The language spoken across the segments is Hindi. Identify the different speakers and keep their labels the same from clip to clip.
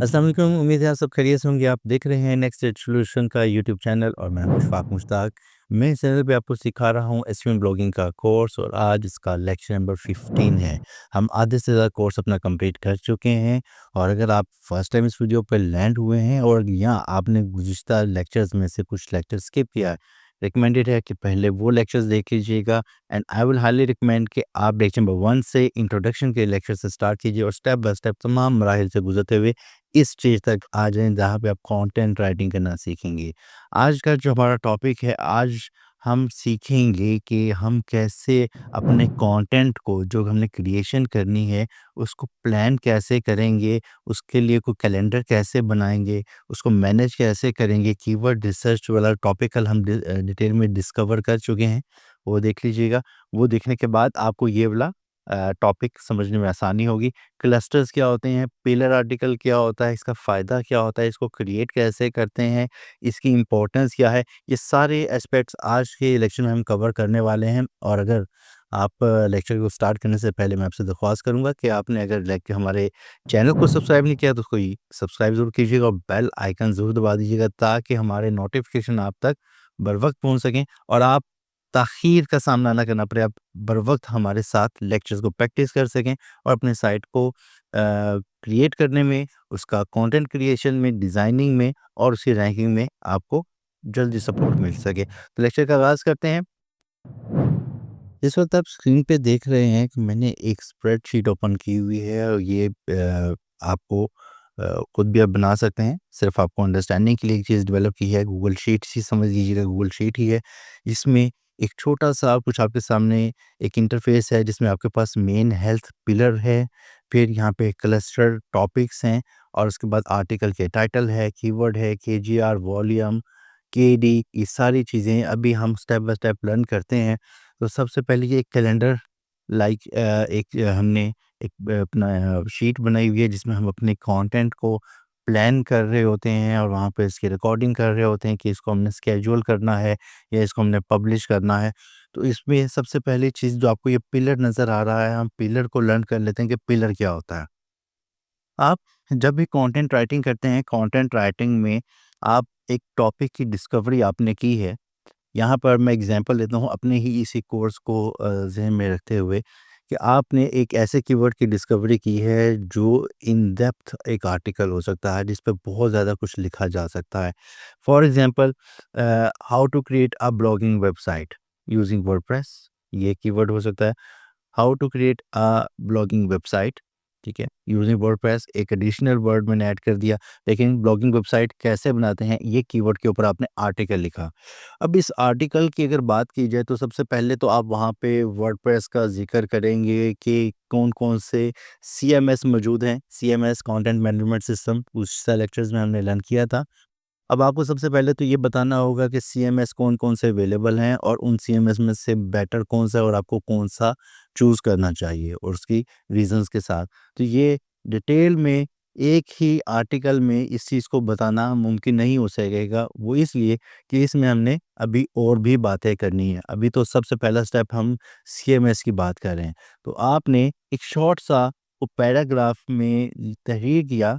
Speaker 1: अस्सलाम वालेकुम, उम्मीद है आप सब खैरियत से होंगे। आप देख रहे हैं नेक्स्ट एड सॉल्यूशन का यूट्यूब चैनल और मैं हूं इशफाक मुश्ताक। मैं इस चैनल पे आपको सिखा रहा हूं एसईओ ब्लॉगिंग का कोर्स और आज इसका लेक्चर नंबर 15 है। हम आधे से ज़्यादा कोर्स अपना कंप्लीट कर चुके हैं और अगर आप फर्स्ट टाइम इस वीडियो पर लैंड हुए हैं और या आपने गुज़िश्ता लेक्चर्स में से कुछ लेक्चर स्किप किया है, रिकमेंडेड है कि पहले वो लेक्चर्स देख लीजिएगा and I will highly recommend कि आप लेक्चर नंबर 1 से इंट्रोडक्शन के लेक्चर से स्टार्ट कीजिए और स्टेप बाय स्टेप तमाम मराहिल से गुजरते हुए इस स्टेज तक आ जाएँ जहाँ पे आप कंटेंट राइटिंग करना सीखेंगे। आज का जो हमारा टॉपिक है, आज हम सीखेंगे कि हम कैसे अपने कंटेंट को जो हमने क्रिएशन करनी है, उसको प्लान कैसे करेंगे, उसके लिए कोई कैलेंडर कैसे बनाएँगे, उसको मैनेज कैसे करेंगे। कीवर्ड रिसर्च वाला टॉपिक कल हम डिटेल में डिस्कवर कर चुके हैं, वो देख लीजिएगा। वो देखने के बाद आपको ये वाला टॉपिक समझने में आसानी होगी। क्लस्टर्स क्या होते हैं, पिलर आर्टिकल क्या होता है, इसका फ़ायदा क्या होता है, इसको क्रिएट कैसे करते हैं, इसकी इम्पोर्टेंस क्या है, ये सारे एस्पेक्ट्स आज के लेक्चर में हम कवर करने वाले हैं। और अगर आप लेक्चर को स्टार्ट करने से पहले मैं आपसे दरख्वास्त करूँगा कि आपने अगर लाइक हमारे चैनल को सब्सक्राइब नहीं किया तो उसको सब्सक्राइब ज़रूर कीजिएगा और बेल आइकन ज़रूर दबा दीजिएगा ताकि हमारे नोटिफिकेशन आप तक बर वक्त पहुँच सकें और आप ताख़ीर का सामना ना करना पड़े। आप बर वक्त हमारे साथ लेक्चर्स को प्रैक्टिस कर सकें और अपने साइट को क्रिएट करने में, उसका कंटेंट क्रिएशन में, डिज़ाइनिंग में और उसकी रैंकिंग में आपको जल्दी सपोर्ट मिल सके। तो लेक्चर का आगाज़ करते हैं। इस वक़्त आप स्क्रीन पे देख रहे हैं कि मैंने एक स्प्रेडशीट ओपन की हुई है और ये आपको खुद भी आप बना सकते हैं। सिर्फ़ आपको अंडरस्टैंडिंग के लिए एक चीज़ डेवलप की है, गूगल शीट्स ही समझ लीजिएगा, गूगल शीट ही है। इसमें एक छोटा-सा कुछ आपके सामने एक इंटरफ़ेस है जिसमें आपके पास मेन हेल्थ पिलर है, फिर यहाँ पे क्लस्टर टॉपिक्स हैं और उसके बाद आर्टिकल के टाइटल है, कीवर्ड है, केजीआर, वॉल्यूम, केडी, ये सारी चीज़ें अभी हम स्टेप बाय स्टेप लर्न करते हैं। तो सबसे पहले ये एक कैलेंडर हमने एक अपना शीट बनाई हुई है जिसमें हम अपने कंटेंट को प्लान कर रहे होते हैं और वहाँ पे इसकी रिकॉर्डिंग कर रहे होते हैं कि इसको हमने स्केड्यूल करना है या इसको हमने पब्लिश करना है। तो इसमें सबसे पहली चीज़ जो आपको ये पिलर नज़र आ रहा है, हम पिलर को लर्न कर लेते हैं कि पिलर क्या होता है। आप जब भी कंटेंट राइटिंग करते हैं, कंटेंट राइटिंग में आप एक टॉपिक की डिस्कवरी आपने की है। यहाँ पर मैं एग्जांपल देता हूँ अपने ही इसी कोर्स को ज़हन में रखते हुए कि आपने एक ऐसे कीवर्ड की डिस्कवरी की है जो इन डेप्थ एक आर्टिकल हो सकता है जिस पे बहुत ज़्यादा कुछ लिखा जा सकता है। For example how to create a blogging website using WordPress, ये कीवर्ड हो सकता है। How to create a blogging website, ठीक है, यूजिंग वर्डप्रेस एक एडिशनल वर्ड मैंने ऐड कर दिया। लेकिन ब्लॉगिंग वेबसाइट कैसे बनाते हैं ये कीवर्ड के ऊपर आपने आर्टिकल लिखा। अब इस आर्टिकल की अगर बात की जाए तो सबसे पहले तो आप वहाँ पे वर्डप्रेस का ज़िक्र करेंगे कि कौन-कौन से सीएमएस मौजूद हैं। सीएमएस कंटेंट मैनेजमेंट सिस्टम उस लेक्चर्स में हमने लर्न किया था। अब आपको सबसे पहले तो ये बताना होगा कि सीएमएस कौन-कौन से अवेलेबल हैं और उन सीएमएस में से बेटर कौन-सा है और आपको कौन-सा चूज़ करना चाहिए और उसकी रीज़न्स के साथ। तो ये डिटेल में एक ही आर्टिकल में इस चीज़ को बताना मुमकिन नहीं हो सकेगा। वो इसलिए कि इसमें हमने अभी और भी बातें करनी है। अभी तो सबसे पहला स्टेप हम सीएमएस की बात कर रहे हैं। तो आपने एक शॉर्ट सा वो पैराग्राफ में तहरीर किया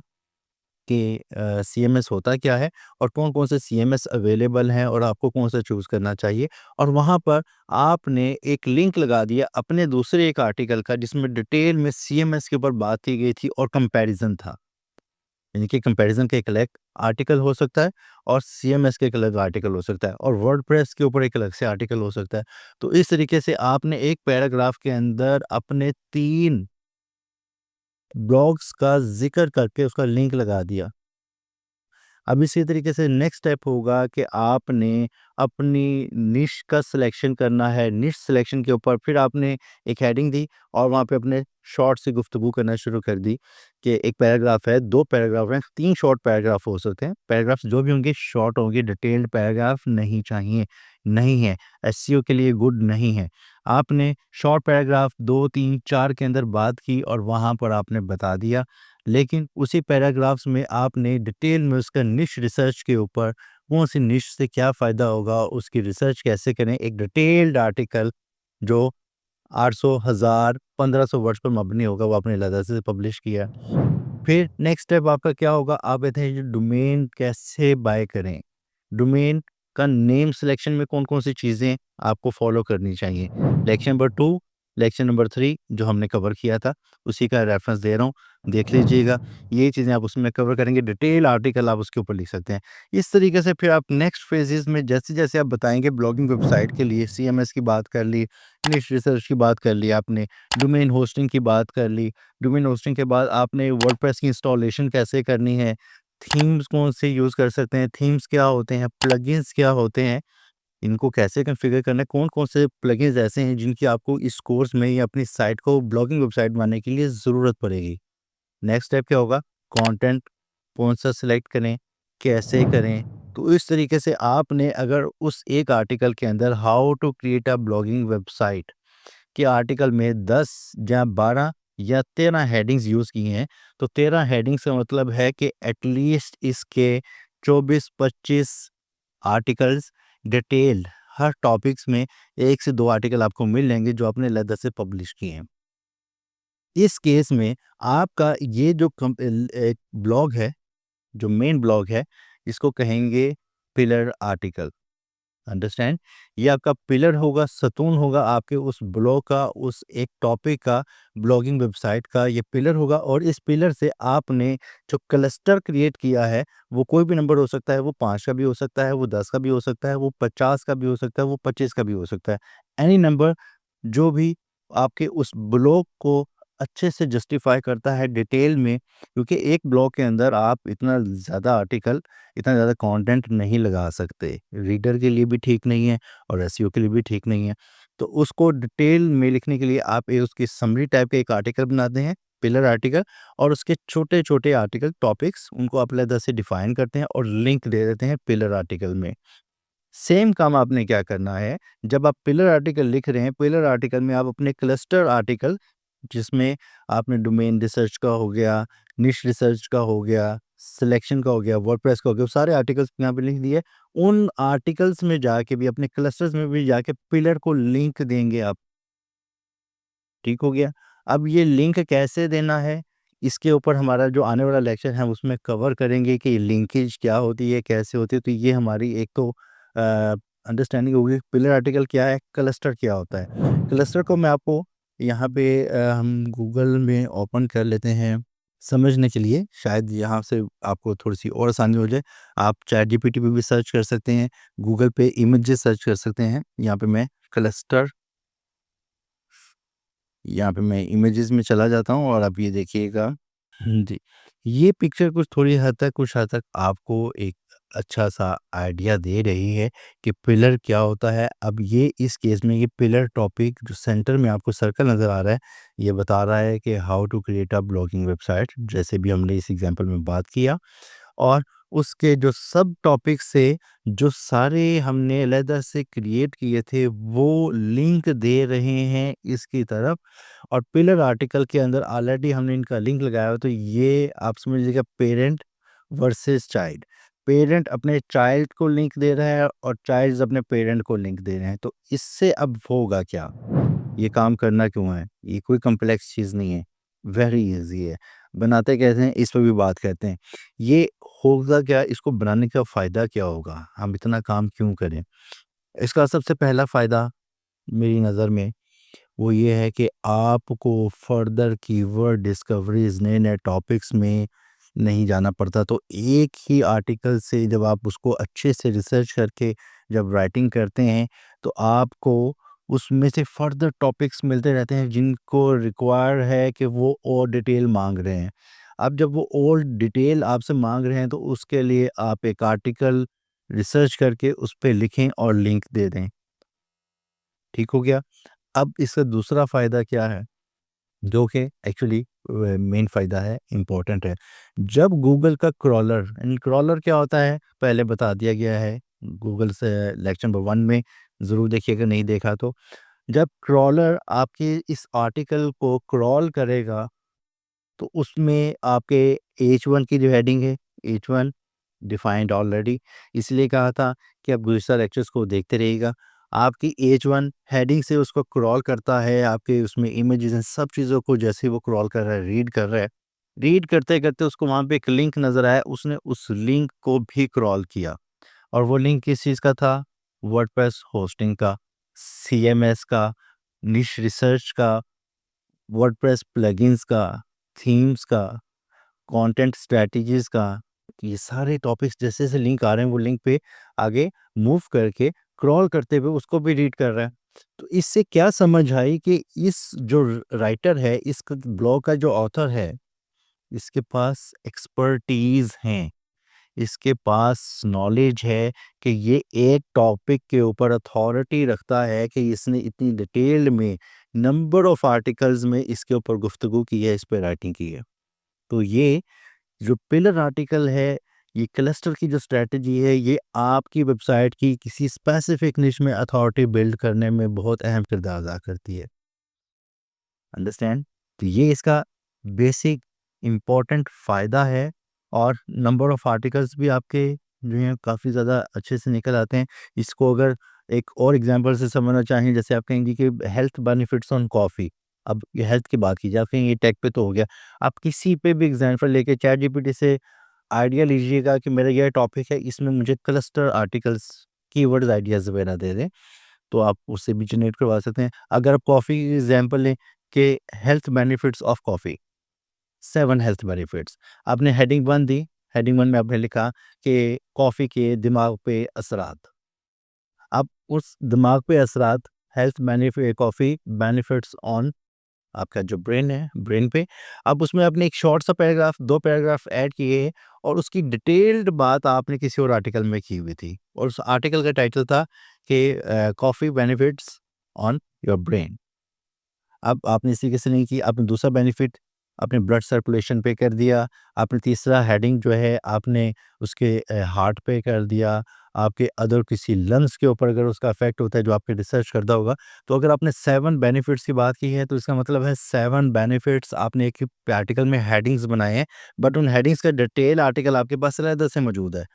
Speaker 1: कि सीएमएस होता क्या है और कौन-कौन से सीएमएस अवेलेबल हैं और आपको कौन-सा चूज़ करना चाहिए। और वहाँ पर आपने एक लिंक लगा दिया अपने दूसरे एक आर्टिकल का जिसमें डिटेल में सीएमएस के ऊपर बात की गई थी और कंपैरिज़न था। यानी कि कंपैरिज़न का एक अलग आर्टिकल हो सकता है और सीएमएस का एक अलग आर्टिकल हो सकता है और वर्डप्रेस के ऊपर एक अलग से आर्टिकल हो सकता है। तो इस तरीके से आपने एक पैराग्राफ के अंदर अपने 3 ब्लॉग्स का ज़िक्र करके उसका लिंक लगा दिया। अब इसी तरीके से नेक्स्ट स्टेप होगा कि आपने अपनी निश का सिलेक्शन करना है। निश सिलेक्शन के ऊपर फिर आपने एक हेडिंग दी और वहाँ पे अपने शॉर्ट से गुफ्तगू करना शुरू कर दी कि एक पैराग्राफ है, 2 पैराग्राफ हैं, 3 शॉर्ट पैराग्राफ हो सकते हैं। पैराग्राफ्स जो भी होंगे शॉर्ट होंगे, डिटेल्ड पैराग्राफ नहीं चाहिए, नहीं है, एसईओ के लिए गुड नहीं है। आपने शॉर्ट पैराग्राफ 2, 3, 4 के अंदर बात की और वहाँ पर आपने बता दिया। लेकिन उसी पैराग्राफ्स में आपने डिटेल में उसका निश रिसर्च के ऊपर कौन सी निश से क्या फ़ायदा होगा, उसकी रिसर्च कैसे करें, एक डिटेल्ड आर्टिकल जो 800, 1000, 1500 वर्ड्स पर मबनी होगा, वो आपने अलग से पब्लिश किया। फिर नेक्स्ट स्टेप आपका क्या होगा, आप कहते हैं डोमेन कैसे बाय करें। डोमेन का नेम सिलेक्शन में कौन-कौन सी चीज़ें आपको फॉलो करनी चाहिए। लेक्चर नंबर 2, लेक्चर नंबर 3 जो हमने कवर किया था, उसी का रेफरेंस दे रहा हूँ, देख लीजिएगा। ये चीज़ें आप उसमें कवर करेंगे, डिटेल आर्टिकल आप उसके ऊपर लिख सकते हैं। इस तरीके से फिर आप नेक्स्ट फेजेज़ में जैसे-जैसे आप बताएँगे ब्लॉगिंग वेबसाइट के लिए सीएमएस की बात कर ली, निश रिसर्च की बात कर ली आपने, डोमेन होस्टिंग की बात कर ली। डोमेन होस्टिंग के बाद आपने वर्डप्रेस की इंस्टॉलेशन कैसे करनी है, थीम्स कौन से यूज़ कर सकते हैं, थीम्स क्या होते हैं, प्लगइन्स क्या होते हैं, इनको कैसे कॉन्फ़िगर करना है, कौन-कौन से प्लगइन्स ऐसे हैं जिनकी आपको इस कोर्स में या अपनी साइट को ब्लॉगिंग वेबसाइट बनाने के लिए ज़रूरत पड़ेगी। नेक्स्ट स्टेप क्या होगा, कंटेंट कौन-सा सिलेक्ट करें, कैसे करें। तो इस तरीके से आपने अगर उस एक आर्टिकल के अंदर how to create a blogging website के आर्टिकल में 10 या 12 या 13 हेडिंग्स यूज़ की हैं, तो 13 हेडिंग्स का मतलब है कि एटलीस्ट इसके 24-25 आर्टिकल्स डिटेल हर टॉपिक्स में 1 से 2 आर्टिकल आपको मिल जाएँगे जो आपने अलग से पब्लिश किए हैं। इस केस में आपका ये जो एक ब्लॉग है, जो मेन ब्लॉग है, इसको कहेंगे पिलर आर्टिकल। अंडरस्टैंड, ये आपका पिलर होगा, सतून होगा आपके उस ब्लॉग का, उस एक टॉपिक का, ब्लॉगिंग वेबसाइट का ये पिलर होगा। और इस पिलर से आपने जो क्लस्टर क्रिएट किया है, वो कोई भी नंबर हो सकता है, वो 5 का भी हो सकता है, वो 10 का भी हो सकता है, वो 50 का भी हो सकता है, वो 25 का भी हो सकता है। एनी नंबर जो भी आपके उस ब्लॉग को अच्छे से जस्टिफाई करता है डिटेल में, क्योंकि एक ब्लॉग के अंदर आप इतना ज़्यादा आर्टिकल, इतना ज़्यादा कंटेंट नहीं लगा सकते। रीडर के लिए भी ठीक नहीं है और एसईओ के लिए भी ठीक नहीं है। तो उसको डिटेल में लिखने के लिए आप उसकी समरी टाइप का एक आर्टिकल बनाते हैं, पिलर आर्टिकल, और उसके छोटे-छोटे आर्टिकल टॉपिक्स उनको आप अलग से डिफाइन करते हैं और लिंक दे देते हैं पिलर आर्टिकल में। सेम काम आपने क्या करना है, जब आप पिलर आर्टिकल लिख रहे हैं, पिलर आर्टिकल में आप अपने क्लस्टर आर्टिकल, जिसमें आपने डोमेन रिसर्च का हो गया, निश रिसर्च का हो गया, सिलेक्शन का हो गया, वर्डप्रेस का हो गया, वो सारे आर्टिकल्स यहाँ पे लिख दिए। उन आर्टिकल्स में जाके भी, अपने क्लस्टर्स में भी जाके पिलर को लिंक देंगे आप। ठीक हो गया? अब ये लिंक कैसे देना है, इसके ऊपर हमारा जो आने वाला लेक्चर है उसमें कवर करेंगे कि लिंकेज क्या होती है, कैसे होती है। तो ये हमारी एक तो अंडरस्टैंडिंग होगी, पिलर आर्टिकल क्या है, क्लस्टर क्या होता है। क्लस्टर को मैं आपको यहाँ पे हम गूगल में ओपन कर लेते हैं समझने के लिए, शायद यहाँ से आपको थोड़ी-सी और आसानी हो जाए। आप चैटजीपीटी पे भी सर्च कर सकते हैं, गूगल पे इमेजेस सर्च कर सकते हैं। यहाँ पे मैं क्लस्टर, यहाँ पे मैं इमेजेस में चला जाता हूँ और आप ये देखिएगा। जी, ये पिक्चर कुछ हद तक आपको एक अच्छा-सा आइडिया दे रही है कि पिलर क्या होता है। अब ये इस केस में ये पिलर टॉपिक जो सेंटर में आपको सर्कल नज़र आ रहा है, ये बता रहा है कि how to create a blogging website, जैसे भी हमने इस एग्ज़ाम्पल में बात किया। और उसके जो सब टॉपिक से जो सारे हमने अलहदा से क्रिएट किए थे, वो लिंक दे रहे हैं इसकी तरफ। और पिलर आर्टिकल के अंदर ऑलरेडी हमने इनका लिंक लगाया हुआ, तो ये आप समझ लीजिएगा पेरेंट वर्सेस चाइल्ड। पेरेंट अपने चाइल्ड को लिंक दे रहा है और चाइल्ड्स अपने पेरेंट को लिंक दे रहे हैं। तो इससे अब होगा क्या? ये काम करना क्यों है? ये कोई कॉम्प्लेक्स चीज़ नहीं है, वेरी ईज़ी है। बनाते कैसे हैं, इस पे भी बात करते हैं। ये होगा क्या, इसको बनाने का फ़ायदा क्या होगा? हम इतना काम क्यों करें? इसका सबसे पहला फ़ायदा मेरी नज़र में वो ये है कि आपको फर्दर कीवर्ड डिस्कवरीज़, नए-नए टॉपिक्स में नहीं जाना पड़ता। तो एक ही आर्टिकल से जब आप उसको अच्छे से रिसर्च करके जब राइटिंग करते हैं, तो आपको उसमें से फर्दर टॉपिक्स मिलते रहते हैं जिनको रिक्वायर है कि वो और डिटेल माँग रहे हैं। अब जब वो और डिटेल आपसे माँग रहे हैं, तो उसके लिए आप एक आर्टिकल रिसर्च करके उस पे लिखें और लिंक दे दें। ठीक हो गया? अब इसका दूसरा फ़ायदा क्या है? जो कि एक्चुअली मेन फ़ायदा है, इम्पोर्टेंट है। जब गूगल का क्रॉलर, एंड क्रॉलर क्या होता है, पहले बता दिया गया है गूगल से लेक्चर नंबर 1 में, ज़रूर देखिएगा नहीं देखा तो। जब क्रॉलर आपके इस आर्टिकल को क्रॉल करेगा, तो उसमें आपके H1 की जो हेडिंग है, H1 डिफाइंड ऑलरेडी, इसलिए कहा था कि आप गुज़िश्ता लेक्चर्स को देखते रहिएगा। आपकी H1 हेडिंग से उसको क्रॉल करता है, आपके उसमें इमेजेस हैं, सब चीज़ों को जैसे ही वो क्रॉल कर रहा है, रीड कर रहा है, रीड करते-करते उसको वहाँ पे एक लिंक नज़र आया, उसने उस लिंक को भी क्रॉल किया और वो लिंक किस चीज़ का था? वर्डप्रेस होस्टिंग का, सीएमएस का, निश रिसर्च का, वर्डप्रेस प्लगइन्स का, थीम्स का, कंटेंट स्ट्रैटेजीज़ का। ये सारे टॉपिक्स जैसे-जैसे लिंक आ रहे हैं, वो लिंक पे आगे मूव करके क्रॉल करते हुए उसको भी रीड कर रहा है। तो इससे क्या समझ आई कि इस जो राइटर है, इस क ब्लॉग का जो ऑथर है, इसके पास एक्सपर्टीज़ हैं, इसके पास नॉलेज है कि ये एक टॉपिक के ऊपर अथॉरिटी रखता है कि इसने इतनी डिटेल में नंबर ऑफ आर्टिकल्स में इसके ऊपर गुफ्तगू की है, इस पे राइटिंग की है। तो ये जो पिलर आर्टिकल है, ये क्लस्टर की जो स्ट्रैटेजी है, ये आपकी वेबसाइट की किसी स्पेसिफिक निश में अथॉरिटी बिल्ड करने में बहुत अहम किरदार अदा करती है। अंडरस्टैंड? तो ये इसका बेसिक इम्पोर्टेंट फ़ायदा है और नंबर ऑफ़ आर्टिकल्स भी आपके जो हैं काफ़ी ज़्यादा अच्छे से निकल आते हैं। इसको अगर एक और एग्ज़ाम्पल से समझना चाहें, जैसे आप कहेंगे कि हेल्थ बेनिफिट्स ऑन कॉफ़ी। अब ये हेल्थ की बात कीजिए, आप कहेंगे ये टेक पे तो हो गया। आप किसी पे भी एग्ज़ाम्पल लेके चैटजीपीटी से आइडिया लीजिएगा कि मेरा ये टॉपिक है, इसमें मुझे क्लस्टर आर्टिकल्स, कीवर्ड्स आइडियाज़ वगैरह दे दें। तो आप उससे भी जनरेट करवा सकते हैं। अगर आप कॉफ़ी की एग्ज़ाम्पल लें कि health benefits of coffee, 7 health benefits. आपने हेडिंग 1 दी, हेडिंग 1 में आपने लिखा कि कॉफ़ी के दिमाग पे असरात। अब उस दिमाग पे असरात, हेल्थ बेनिफि कॉफ़ी बेनिफिट्स ऑन आपका जो ब्रेन है, ब्रेन पे। अब उसमें आपने एक शॉर्ट सा पैराग्राफ, 2 पैराग्राफ ऐड किए और उसकी डिटेल्ड बात आपने किसी और आर्टिकल में की हुई थी और उस आर्टिकल का टाइटल था कि coffee benefits on your brain. अब आपने इस तरीके से नहीं की, आपने दूसरा बेनिफिट अपने ब्लड सर्कुलेशन पे कर दिया, आपने तीसरा हेडिंग जो है आपने उसके हार्ट पे कर दिया, आपके अदर किसी लंग्स के ऊपर अगर उसका इफ़ेक्ट होता है जो आपने रिसर्च करता होगा, तो अगर आपने 7 बेनिफिट्स की बात की है तो इसका मतलब है 7 बेनिफिट्स आपने एक ही आर्टिकल में हेडिंग्स बनाए हैं, बट उन हेडिंग्स का डिटेल आर्टिकल आपके पास अलग से मौजूद है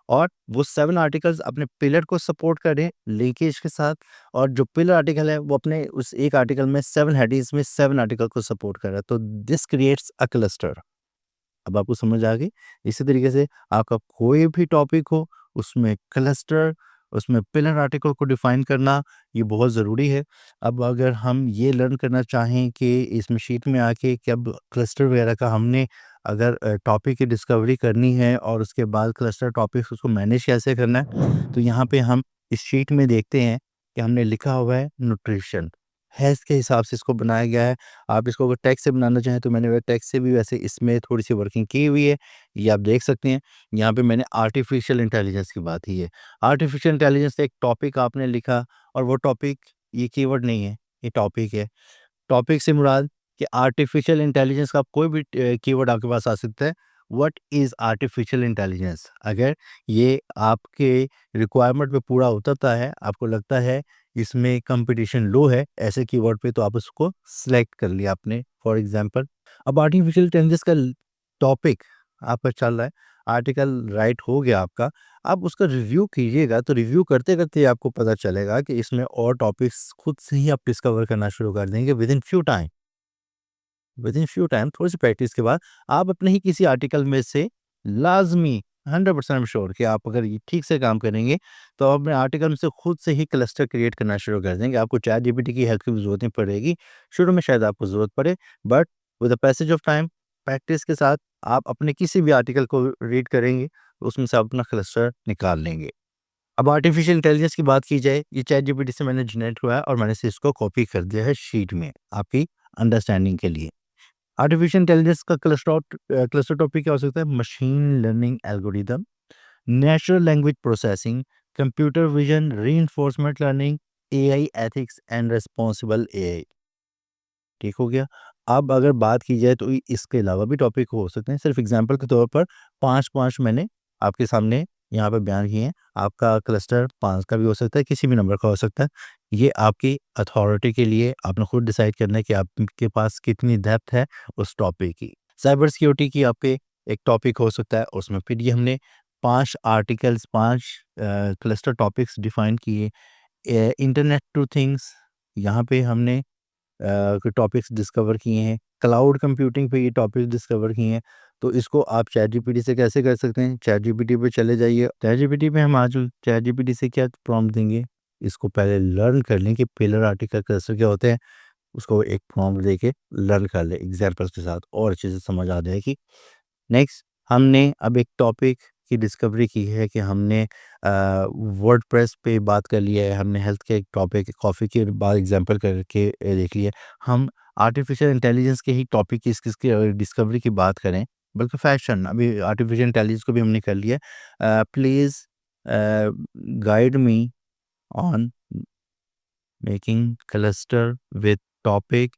Speaker 1: और वो 7 आर्टिकल्स अपने पिलर को सपोर्ट करें लिंकेज के साथ और जो पिलर आर्टिकल है वो अपने उस एक आर्टिकल में 7 हेडिंग्स में 7 आर्टिकल को सपोर्ट कर रहा है, तो दिस क्रिएट्स अ क्लस्टर। अब आपको समझ आ गई। इसी तरीके से आपका कोई भी टॉपिक हो, उसमें क्लस्टर, उसमें पिलर आर्टिकल को डिफाइन करना ये बहुत ज़रूरी है। अब अगर हम ये लर्न करना चाहें कि इसमें शीट में आके कि अब क्लस्टर वगैरह का हमने अगर टॉपिक की डिस्कवरी करनी है और उसके बाद क्लस्टर टॉपिक्स उसको मैनेज कैसे करना है, तो यहाँ पे हम इस शीट में देखते हैं कि हमने लिखा हुआ है न्यूट्रिशन। हेल्थ के हिसाब से इसको बनाया गया है। आप इसको अगर टेक्स्ट से बनाना चाहें तो मैंने टेक्स्ट से भी वैसे इसमें थोड़ी-सी वर्किंग की हुई है, ये आप देख सकते हैं। यहाँ पे मैंने आर्टिफ़िशियल इंटेलिजेंस की बात की है। आर्टिफ़िशियल इंटेलिजेंस एक टॉपिक आपने लिखा और वो टॉपिक ये कीवर्ड नहीं है, ये टॉपिक है। टॉपिक से मुराद कि आर्टिफ़िशियल इंटेलिजेंस का कोई भी कीवर्ड आपके पास आ सकता है। What is artificial intelligence? अगर ये आपके रिक्वायरमेंट पे पूरा उतरता है, आपको लगता है इसमें कॉम्पिटिशन लो है, ऐसे कीवर्ड पे तो आप उसको सेलेक्ट कर लिया आपने फॉर एग्ज़ाम्पल। अब आर्टिफ़िशियल इंटेलिजेंस का टॉपिक आपका चल रहा है, आर्टिकल राइट हो गया आपका, आप उसका रिव्यू कीजिएगा तो रिव्यू करते-करते आपको पता चलेगा कि इसमें और टॉपिक्स खुद से ही आप डिस्कवर करना शुरू कर देंगे विदिन फ्यू टाइम थोड़ी-सी प्रैक्टिस के बाद आप अपने ही किसी आर्टिकल में से लाज़मी 100% आई एम श्योर कि आप अगर ये ठीक से काम करेंगे, तो आप अपने आर्टिकल में से खुद से ही क्लस्टर क्रिएट करना शुरू कर देंगे। आपको चैटजीपीटी की हेल्प की ज़रूरत नहीं पड़ेगी। शुरू में शायद आपको ज़रूरत पड़े, but with the passage of time, practice के साथ आप अपने किसी भी आर्टिकल को रीड करेंगे, तो उसमें से आप अपना क्लस्टर निकाल लेंगे। अब आर्टिफिशियल इंटेलिजेंस की बात की जाए, ये चैटजीपीटी से मैंने जनरेट हुआ है और मैंने से इसको कॉपी कर दिया है शीट में, आपकी अंडरस्टैंडिंग के लिए। आर्टिफिशियल इंटेलिजेंस का क्लस्टर टॉपिक क्या हो सकता है? Machine learning algorithm, natural language processing, computer vision, reinforcement learning, AI ethics and responsible AI. ठीक हो गया। अब अगर बात की जाए तो इसके अलावा भी टॉपिक हो सकते हैं। सिर्फ एग्जांपल के तौर पर 5-5 मैंने आपके सामने यहाँ पे बयान किए हैं। आपका क्लस्टर 5 का भी हो सकता है, किसी भी नंबर का हो सकता है। ये आपकी अथॉरिटी के लिए आपने खुद डिसाइड करना है कि आपके पास कितनी डेप्थ है उस टॉपिक की। साइबर सिक्योरिटी की आपके एक टॉपिक हो सकता है, उसमें फिर ये हमने 5 आर्टिकल्स, 5 क्लस्टर टॉपिक्स डिफाइन किए। इंटरनेट टू थिंग्स, यहाँ पे हमने के टॉपिक्स डिस्कवर किए हैं, क्लाउड कंप्यूटिंग पे ये टॉपिक्स डिस्कवर किए हैं। तो इसको आप चैट जीपीटी से कैसे कर सकते हैं, चैट जीपीटी पे चले जाइए। चैट जीपीटी पे हम आज चैट जीपीटी से क्या प्रॉम्प्ट देंगे, इसको पहले लर्न कर लें कि पिलर आर्टिकल क्लस्टर क्या होते हैं, उसको एक प्रॉम्प्ट दे के लर्न कर ले एग्जाम्पल्स के साथ, और अच्छे से समझ आ जाएगी। नेक्स्ट हमने अब एक टॉपिक की डिस्कवरी की है कि हमने वर्डप्रेस पे बात कर लिया है, हमने हेल्थ के एक टॉपिक कॉफ़ी के बाद एग्जांपल करके देख लिया। हम आर्टिफिशियल इंटेलिजेंस के ही टॉपिक किस किस की डिस्कवरी की बात करें, बल्कि फैशन अभी आर्टिफिशियल इंटेलिजेंस को भी हमने कर लिया। Please guide me on making cluster with topic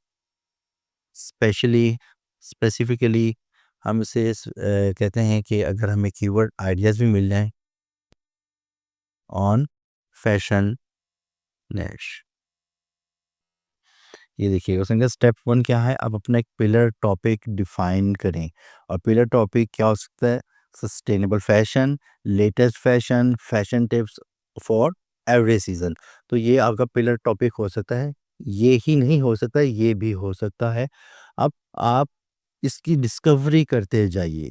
Speaker 1: specifically. हम इसे कहते हैं कि अगर हमें कीवर्ड आइडियाज़ भी मिल जाएं ऑन फैशन नैश। ये देखिएगा उसमें स्टेप 1 क्या है, अब अपना एक पिलर टॉपिक डिफाइन करें। और पिलर टॉपिक क्या हो सकता है, sustainable fashion, latest fashion, fashion tips for every season. तो ये आपका पिलर टॉपिक हो सकता है, ये ही नहीं हो सकता, ये भी हो सकता है। अब आप इसकी डिस्कवरी करते जाइए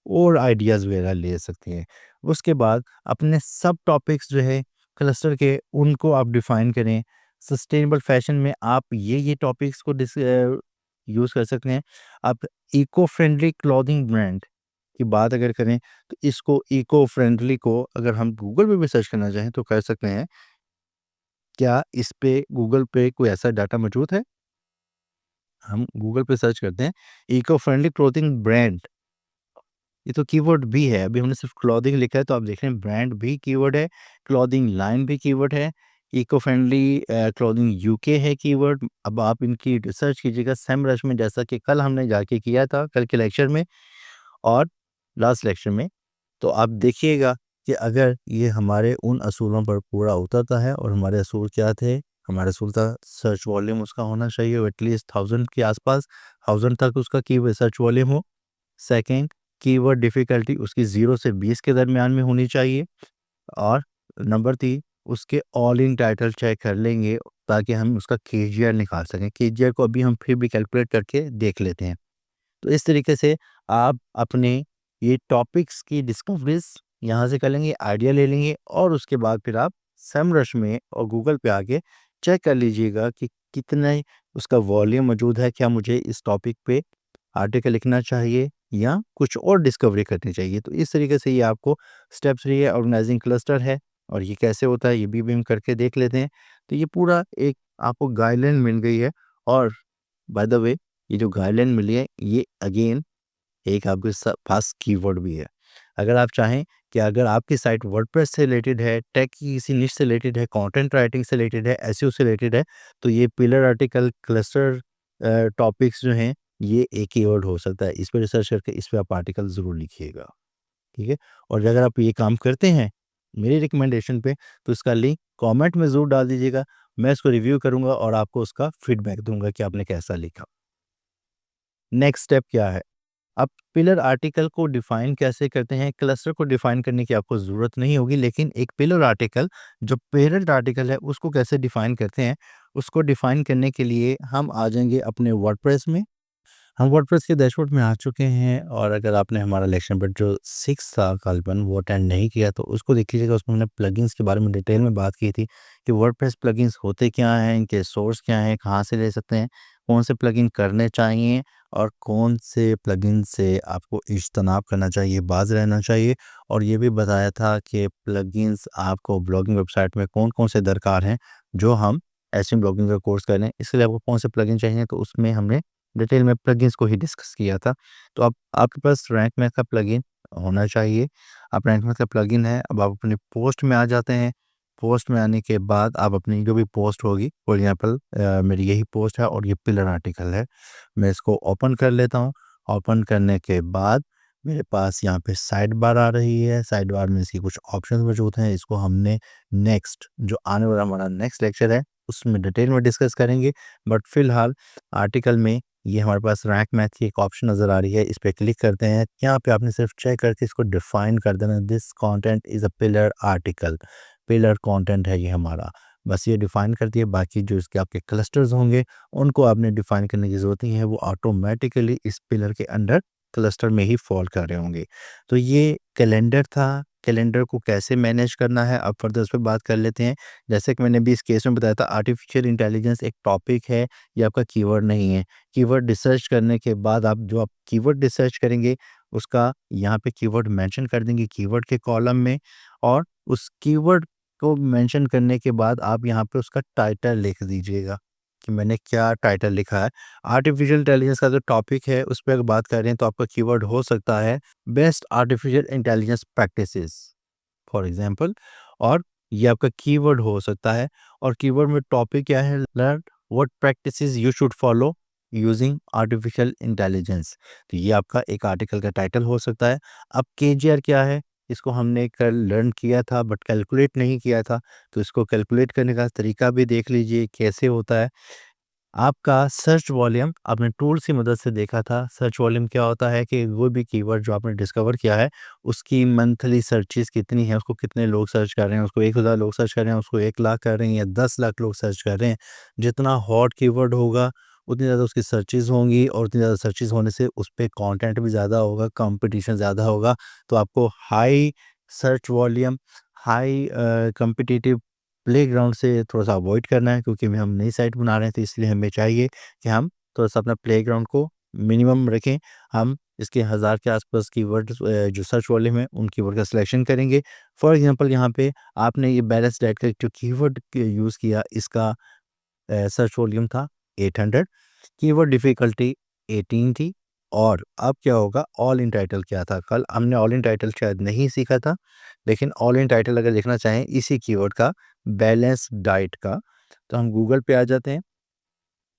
Speaker 1: और आइडियाज़ वगैरह ले सकते हैं। उसके बाद अपने सब टॉपिक्स जो है क्लस्टर के, उनको आप डिफ़ाइन करें। सस्टेनेबल फ़ैशन में आप ये टॉपिक्स को यूज़ कर सकते हैं। आप इको फ्रेंडली क्लॉथिंग ब्रांड की बात अगर करें, तो इसको इको फ्रेंडली को अगर हम गूगल पे भी सर्च करना चाहें तो कर सकते हैं। क्या इस पे गूगल पे कोई ऐसा डाटा मौजूद है? हम गूगल पे सर्च करते हैं इको फ्रेंडली क्लॉथिंग ब्रांड, ये तो कीवर्ड भी है। अभी हमने सिर्फ क्लॉथिंग लिखा है, तो आप देख रहे हैं ब्रांड भी कीवर्ड है, क्लॉथिंग लाइन भी कीवर्ड है, इको फ्रेंडली क्लॉथिंग यूके है कीवर्ड। अब आप इनकी रिसर्च कीजिएगा सेमरश में, जैसा कि कल हमने जाके किया था, कल के लेक्चर में और लास्ट लेक्चर में। तो आप देखिएगा कि अगर ये हमारे उन असूलों पर पूरा उतरता है, और हमारे असूल क्या थे, हमारा असूल था सर्च वॉल्यूम उसका होना चाहिए एटलीस्ट 1000 के आसपास, 1000 तक उसका की सर्च वॉल्यूम हो। सेकंड, कीवर्ड डिफ़िकल्टी उसकी 0 से 20 के दरमियान में होनी चाहिए। और नंबर 3, उसके ऑल इन टाइटल चेक कर लेंगे ताकि हम उसका केजीआर निकाल सकें। केजीआर को अभी हम फिर भी कैलकुलेट करके देख लेते हैं। तो इस तरीके से आप अपने ये टॉपिक्स की डिस्कवरीज़ यहाँ से कर लेंगे, आइडिया ले लेंगे, और उसके बाद फिर आप सेमरश में और गूगल पे आके चेक कर लीजिएगा कि कितना उसका वॉल्यूम मौजूद है, क्या मुझे इस टॉपिक पे आर्टिकल लिखना चाहिए या कुछ और डिस्कवरी करनी चाहिए। तो इस तरीके से ये आपको स्टेप 3 है, ऑर्गेनाइजिंग क्लस्टर है, और ये कैसे होता है ये भी हम करके देख लेते हैं। तो ये पूरा एक आपको गाइडलाइन मिल गई है। और बाय द वे, ये जो गाइडलाइन मिली है, ये अगेन एक आपके पास कीवर्ड भी है। अगर आप चाहें कि अगर आपकी साइट वर्डप्रेस से रिलेटेड है, टेक की किसी निश से रिलेटेड है, कंटेंट राइटिंग से रिलेटेड है, एसईओ से रिलेटेड है, तो ये पिलर आर्टिकल क्लस्टर टॉपिक्स जो हैं, ये एक कीवर्ड हो सकता है। इस पे रिसर्च करके इस पे आप आर्टिकल ज़रूर लिखिएगा, ठीक है? और अगर आप ये काम करते हैं मेरी रिकमेंडेशन पे, तो इसका लिंक कमेंट में ज़रूर डाल दीजिएगा। मैं इसको रिव्यू करूँगा और आपको उसका फीडबैक दूँगा कि आपने कैसा लिखा। नेक्स्ट स्टेप क्या है? आप पिलर आर्टिकल को डिफाइन कैसे करते हैं? क्लस्टर को डिफाइन करने की आपको ज़रूरत नहीं होगी, लेकिन एक पिलर आर्टिकल जो पेरेंट आर्टिकल है उसको कैसे डिफाइन करते हैं, उसको डिफाइन करने के लिए हम आ जाएँगे अपने वर्डप्रेस में। हम वर्डप्रेस के डैशबोर्ड में आ चुके हैं, और अगर आपने हमारा लेक्चर नंबर जो 6 था कल वो अटेंड नहीं किया, तो उसको देख लीजिएगा। उसमें हमने प्लगइन्स के बारे में डिटेल में बात की थी कि वर्डप्रेस प्लगइन्स होते क्या हैं, इनके सोर्स क्या हैं, कहाँ से ले सकते हैं, कौन से प्लगइन करने चाहिए, और कौन से प्लगइन से आपको इज्तनाब करना चाहिए, बाज रहना चाहिए। और ये भी बताया था कि प्लगइन्स आपको ब्लॉगिंग वेबसाइट में कौन-कौन से दरकार हैं, जो हम एसईओ ब्लॉगिंग का कोर्स कर रहे हैं। इसके लिए आपको कौन से प्लगइन चाहिए, तो उसमें हमने डिटेल में प्लगइन्स को ही डिस्कस किया था। तो अब आपके पास रैंक मैथ का प्लगइन होना चाहिए। अब रैंक मैथ का प्लगइन है, अब आप अपनी पोस्ट में आ जाते हैं। पोस्ट में आने के बाद आप अपनी जो भी पोस्ट होगी, फॉर एग्जांपल मेरी यही पोस्ट है और ये पिलर आर्टिकल है। मैं इसको ओपन कर लेता हूँ। ओपन करने के बाद मेरे पास यहाँ पे साइड बार आ रही है। साइड बार में इसकी कुछ ऑप्शंस मौजूद हैं। इसको हमने नेक्स्ट जो आने वाला हमारा नेक्स्ट लेक्चर है, उसमें डिटेल में डिस्कस करेंगे। बट फिलहाल आर्टिकल में ये हमारे पास रैंक मैथ की एक ऑप्शन नज़र आ रही है, इस पे क्लिक करते हैं। यहाँ पे आपने सिर्फ चेक करके इसको डिफाइन कर देना, this content is a pillar article. Pillar content है ये हमारा। बस ये डिफ़ाइन करती है, बाकी जो इसके आपके क्लस्टर्स होंगे उनको आपने डिफ़ाइन करने की ज़रूरत नहीं है, वो ऑटोमेटिकली इस पिलर के अंडर क्लस्टर में ही फ़ॉल कर रहे होंगे। तो ये कैलेंडर था, कैलेंडर को कैसे मैनेज करना है अब फर्दर उस पे बात कर लेते हैं। जैसे कि मैंने अभी इस केस में बताया था, आर्टिफ़िशियल इंटेलिजेंस एक टॉपिक है, ये आपका कीवर्ड नहीं है। कीवर्ड रिसर्च करने के बाद आप कीवर्ड रिसर्च करेंगे, उसका यहाँ पे कीवर्ड मेंशन कर देंगे कीवर्ड के कॉलम में, और उस कीवर्ड को मेंशन करने के बाद आप यहाँ पे उसका टाइटल लिख दीजिएगा कि मैंने क्या टाइटल लिखा है। आर्टिफिशियल इंटेलिजेंस का जो टॉपिक है उस पे अगर बात कर रहे हैं तो आपका कीवर्ड हो सकता है best artificial intelligence practices for example, और ये आपका कीवर्ड हो सकता है। और कीवर्ड में टॉपिक क्या है, learn what practices you should follow using artificial intelligence. तो ये आपका एक आर्टिकल का टाइटल हो सकता है। अब केजीआर क्या है, इसको हमने कल लर्न किया था बट कैलकुलेट नहीं किया था, तो इसको कैलकुलेट करने का तरीका भी देख लीजिए कैसे होता है। आपका सर्च वॉल्यूम आपने टूल्स की मदद से देखा था। सर्च वॉल्यूम क्या होता है कि वो भी कीवर्ड जो आपने डिस्कवर किया है, उसकी मंथली सर्चेज़ कितनी है, उसको कितने लोग सर्च कर रहे हैं, उसको 1000 लोग सर्च कर रहे हैं, उसको 1 लाख कर रहे हैं या 10 लाख लोग सर्च कर रहे हैं। जितना हॉट कीवर्ड होगा, उतनी ज़्यादा उसकी सर्चेज़ होंगी, और उतनी ज़्यादा सर्चेज़ होने से उस पे कंटेंट भी ज़्यादा होगा, कॉम्पिटिशन ज़्यादा होगा। तो आपको high search volume, high competitive playground से थोड़ा-सा अवॉइड करना है, क्योंकि हम नई साइट बना रहे हैं, तो इसलिए हमें चाहिए कि हम थोड़ा-सा अपना प्लेग्राउंड को मिनिमम रखें। हम इसके 1000 के आसपास कीवर्ड्स जो सर्च वॉल्यूम है उन कीवर्ड का सिलेक्शन करेंगे। फॉर एग्ज़ाम्पल यहाँ पे आपने ये बैलेंस डाइट का जो कीवर्ड क यूज़ किया, इसका सर्च वॉल्यूम था 800, कीवर्ड डिफ़िकल्टी 18 थी, और अब क्या होगा, ऑल इन टाइटल क्या था? कल हमने ऑल इन टाइटल शायद नहीं सीखा था, लेकिन ऑल इन टाइटल अगर देखना चाहें इसी कीवर्ड का, बैलेंस डाइट का, तो हम गूगल पे आ जाते हैं,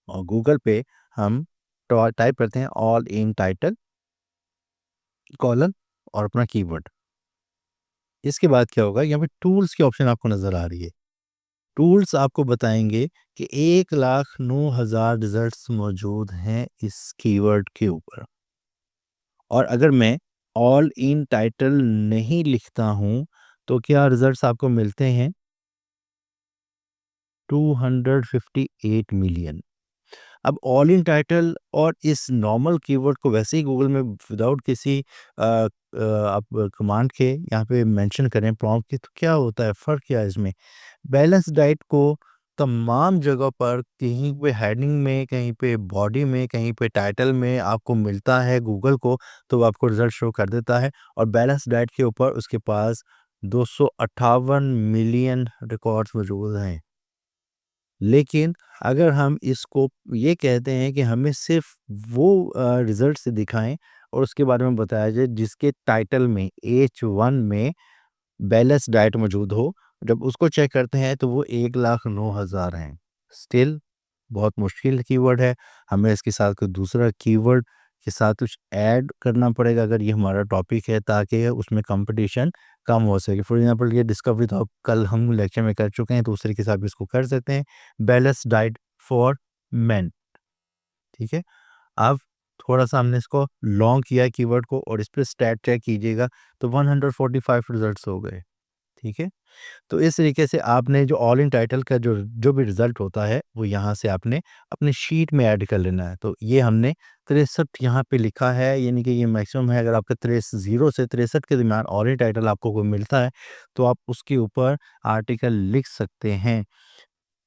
Speaker 1: और गूगल पे हम टाइप करते हैं ऑल इन टाइटल कॉलन और अपना कीवर्ड। इसके बाद क्या होगा, यहाँ पे टूल्स की ऑप्शन आपको नज़र आ रही है। टूल्स आपको बताएँगे कि 1,09,000 रिज़ल्ट्स मौजूद हैं इस कीवर्ड के ऊपर, और अगर मैं ऑल इन टाइटल नहीं लिखता हूँ, तो क्या रिज़ल्ट्स आपको मिलते हैं 258 मिलियन। अब ऑल इन टाइटल और इस नॉर्मल कीवर्ड को वैसे ही गूगल में विदाउट किसी आप कमांड के यहाँ पे मेंशन करें प्रॉम्प्ट के, तो क्या होता है, फ़र्क क्या है इसमें? बैलेंस डाइट को तमाम जगह पर कहीं पे हेडिंग में, कहीं पे बॉडी में, कहीं पे टाइटल में आपको मिलता है गूगल को, तो वो आपको रिज़ल्ट शो कर देता है। और बैलेंस डाइट के ऊपर उसके पास 258 मिलियन रिकॉर्ड्स मौजूद हैं। लेकिन अगर हम इसको ये कहते हैं कि हमें सिर्फ़ वो रिज़ल्ट्स दिखाएँ और उसके बारे में बताया जाए जिसके टाइटल में H1 में बैलेंस डाइट मौजूद हो, जब उसको चेक करते हैं तो वो 1,09,000 हैं। स्टिल बहुत मुश्किल कीवर्ड है, हमें इसके साथ कोई दूसरा कीवर्ड के साथ कुछ ऐड करना पड़ेगा अगर ये हमारा टॉपिक है, ताकि उसमें कॉम्पिटिशन कम हो सके। फॉर एग्ज़ाम्पल ये डिस्कवरी तो अब कल हम लेक्चर में कर चुके हैं, तो दूसरे के साथ भी इसको कर सकते हैं। बैलेंस डाइट फॉर मेन, ठीक है? अब थोड़ा-सा हमने इसको लॉन्ग किया है कीवर्ड को, और इस पे स्टैट चेक कीजिएगा तो 145 रिज़ल्ट्स हो गए, ठीक है? तो इस तरीके से आपने जो ऑल इन टाइटल का जो जो भी रिज़ल्ट होता है, वो यहाँ से आपने अपनी शीट में ऐड कर लेना है। तो ये हमने 63 यहाँ पे लिखा है, यानी कि ये मैक्सिमम है। अगर आपका 0 से 63 के दरमियान ऑल इन टाइटल आपको कोई मिलता है, तो आप उसके ऊपर आर्टिकल लिख सकते हैं।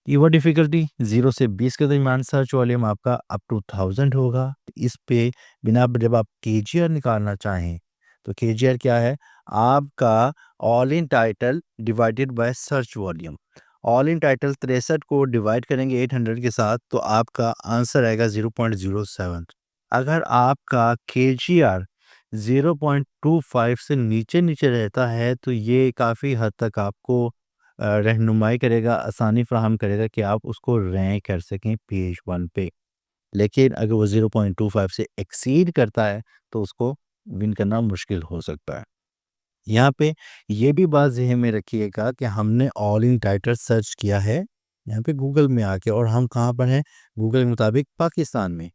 Speaker 1: कीवर्ड डिफ़िकल्टी 0 से 20 के दरमियान सर्च वॉल्यूम आपका अप टू 1000 होगा। इस पे बिना जब आप केजीआर निकालना चाहें, तो केजीआर क्या है? आपका all in title divided by search volume. All in title 63 को डिवाइड करेंगे 800 के साथ, तो आपका आंसर आएगा 0.07। अगर आपका केजीआर 0.25 से नीचे-नीचे रहता है, तो ये काफ़ी हद तक आपको रहनुमाई करेगा, आसानी फ़राहम करेगा कि आप उसको रैंक कर सकें पेज 1 पे। लेकिन अगर वो 0.25 से एक्सीड करता है, तो उसको विन करना मुश्किल हो सकता है। यहाँ पे ये भी बात ज़हन में रखिएगा कि हमने ऑल इन टाइटल सर्च किया है, यहाँ पे गूगल में आके, और हम कहाँ पर हैं? गूगल के मुताबिक पाकिस्तान में।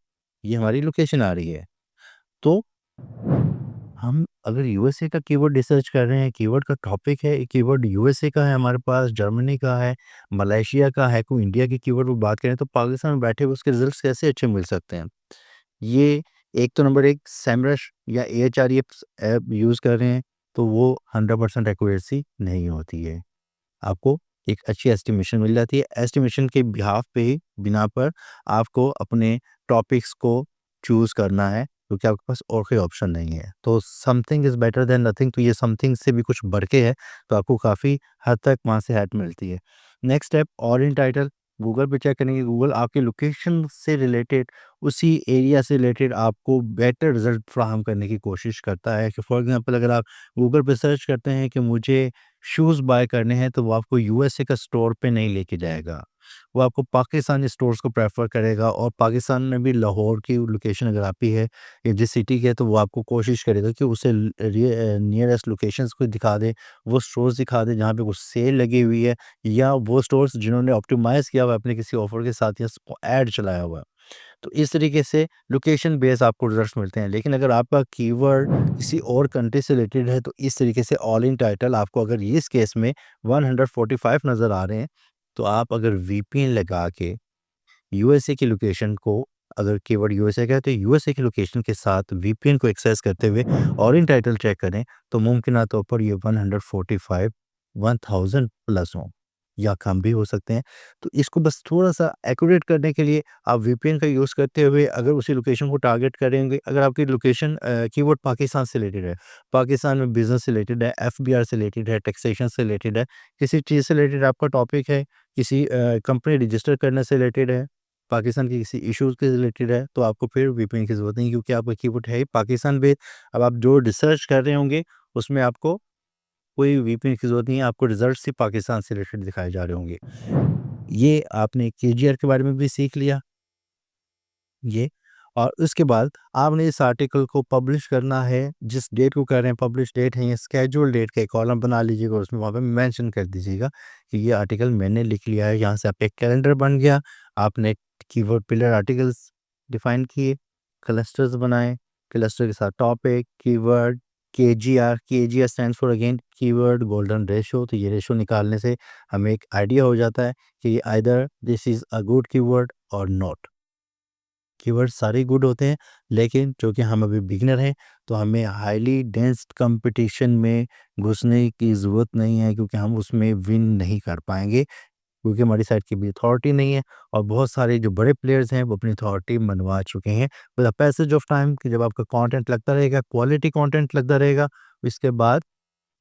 Speaker 1: ये हमारी लोकेशन आ रही है। तो हम अगर यूएसए का कीवर्ड रिसर्च कर रहे हैं, कीवर्ड का टॉपिक है, कीवर्ड यूएसए का है हमारे पास, जर्मनी का है, मलेशिया का है, कोई इंडिया के कीवर्ड पर बात करें तो पाकिस्तान में बैठे हुए उसके रिजल्ट्स कैसे अच्छे मिल सकते हैं। ये एक तो नंबर एक सेमरश या एएचआरईएफ ऐप यूज़ कर रहे हैं तो वो 100% एक्यूरेसी नहीं होती है। आपको एक अच्छी एस्टिमेशन मिल जाती है। एस्टिमेशन के बिहाफ़ पे ही बिना पर आपको अपने टॉपिक्स को चूज़ करना है क्योंकि आपके पास और कोई ऑप्शन नहीं है। तो something is better than nothing, तो ये समथिंग से भी कुछ बढ़ के है, तो आपको काफ़ी हद तक वहाँ से हेल्प मिलती है। नेक्स्ट स्टेप और इन टाइटल गूगल पे चेक करेंगे, गूगल आपके लोकेशन से रिलेटेड, उसी एरिया से रिलेटेड आपको बेटर रिज़ल्ट फ्राहम करने की कोशिश करता है कि फॉर एग्ज़ाम्पल अगर आप गूगल पे सर्च करते हैं कि मुझे शूज़ बाय करने हैं तो वो आपको यूएसए का स्टोर पे नहीं लेके जाएगा। वो आपको पाकिस्तानी स्टोर्स को प्रेफ़र करेगा और पाकिस्तान में भी लाहौर की लोकेशन अगर आपकी है या जिस सिटी की है तो वो आपको कोशिश करेगा कि उसे नियरेस्ट लोकेशंस को दिखा दे, वो स्टोर्स दिखा दे जहाँ पे कुछ सेल लगी हुई है या वो स्टोर्स जिन्होंने ऑप्टिमाइज़ किया हुआ है अपने किसी ऑफ़र के साथ या ऐड चलाया हुआ है। तो इस तरीके से लोकेशन बेस आपको रिजल्ट्स मिलते हैं। लेकिन अगर आपका कीवर्ड किसी और कंट्री से रिलेटेड है तो इस तरीके से ऑल इन टाइटल आपको अगर इस केस में 145 नज़र आ रहे हैं, तो आप अगर वीपीएन लगा के यूएसए की लोकेशन को, अगर कीवर्ड यूएसए का है तो यूएसए की लोकेशन के साथ वीपीएन को एक्सेस करते हुए ऑल इन टाइटल चेक करें, तो मुमकिन तौर पर ये 145 1000 प्लस हों या कम भी हो सकते हैं। तो इसको बस थोड़ा-सा एक्यूरेट करने के लिए आप वीपीएन का यूज़ करते हुए अगर उसी लोकेशन को टारगेट करेंगे, अगर आपकी लोकेशन कीवर्ड पाकिस्तान से रिलेटेड है, पाकिस्तान में बिज़नेस से रिलेटेड है, एफबीआर से रिलेटेड है, टैक्सेशन से रिलेटेड है, किसी चीज़ से रिलेटेड आपका टॉपिक है, किसी कंपनी रजिस्टर करने से रिलेटेड है, पाकिस्तान के किसी इश्यूज़ के रिलेटेड है, तो आपको फिर वीपीएन की ज़रूरत नहीं, क्योंकि आपका कीवर्ड है ही पाकिस्तान बेस्ड। अब आप जो रिसर्च कर रहे होंगे, उसमें आपको कोई वीपीएन की ज़रूरत नहीं है, आपको रिज़ल्ट्स ही पाकिस्तान से रिलेटेड दिखाए जा रहे होंगे। ये आपने केजीआर के बारे में भी सीख लिया ये, और उसके बाद आपने इस आर्टिकल को पब्लिश करना है, जिस डेट को कर रहे हैं पब्लिश डेट है, ये स्केड्यूल डेट का एक कॉलम बना लीजिएगा और उसमें वहाँ पे मेंशन कर दीजिएगा कि ये आर्टिकल मैंने लिख लिया है। यहाँ से आपका एक कैलेंडर बन गया, आपने कीवर्ड पिलर आर्टिकल्स डिफाइन किए, क्लस्टर्स बनाए, क्लस्टर के साथ topic, keyword, KGR, KGR stands for again keyword golden ratio, तो ये रेशियो निकालने से हमें एक आइडिया हो जाता है कि either this is a good keyword और नॉट। कीवर्ड सारे गुड होते हैं, लेकिन चूँकि हम अभी बिगिनर हैं, तो हमें हाईली डेंस कंपटीशन में घुसने की ज़रूरत नहीं है, क्योंकि हम उसमें विन नहीं कर पाएँगे, क्योंकि हमारी साइड की भी अथॉरिटी नहीं है और बहुत सारे जो बड़े प्लेयर्स हैं, वो अपनी अथॉरिटी मनवा चुके हैं। With the passage of time कि जब आपका कंटेंट लगता रहेगा, क्वालिटी कंटेंट लगता रहेगा, इसके बाद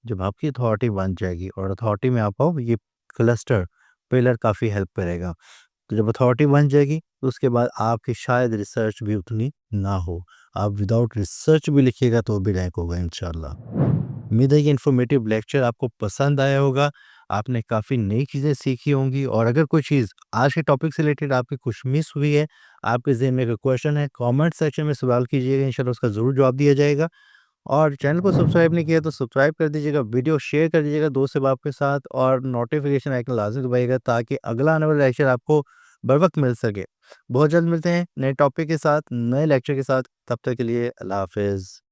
Speaker 1: जब आपकी अथॉरिटी बन जाएगी और अथॉरिटी में आप आओ, ये क्लस्टर पिलर काफ़ी हेल्प करेगा। तो जब अथॉरिटी बन जाएगी तो उसके बाद आपकी शायद रिसर्च भी उतनी ना हो। आप विदाउट रिसर्च भी लिखिएगा तो भी रैंक होगा इंशाल्लाह। उम्मीद है ये इन्फॉर्मेटिव लेक्चर आपको पसंद आया होगा। आपने काफ़ी नई चीज़ें सीखी होंगी और अगर कोई चीज़ आज के टॉपिक से रिलेटेड आपकी कुछ मिस हुई है, आपके ज़हन में कोई क्वेश्चन है, कमेंट सेक्शन में सवाल कीजिएगा, इंशाल्लाह उसका ज़रूर जवाब दिया जाएगा। और चैनल को सब्सक्राइब नहीं किया तो सब्सक्राइब कर दीजिएगा, वीडियो शेयर कर दीजिएगा दोस्त अहबाब के साथ और नोटिफिकेशन आइकन लाज़मी दबाइएगा ताकि अगला आने वाला लेक्चर आपको बर वक़्त मिल सके। बहुत जल्द मिलते हैं नए टॉपिक के साथ, नए लेक्चर के साथ, तब तक के लिए अल्लाह हाफ़िज़।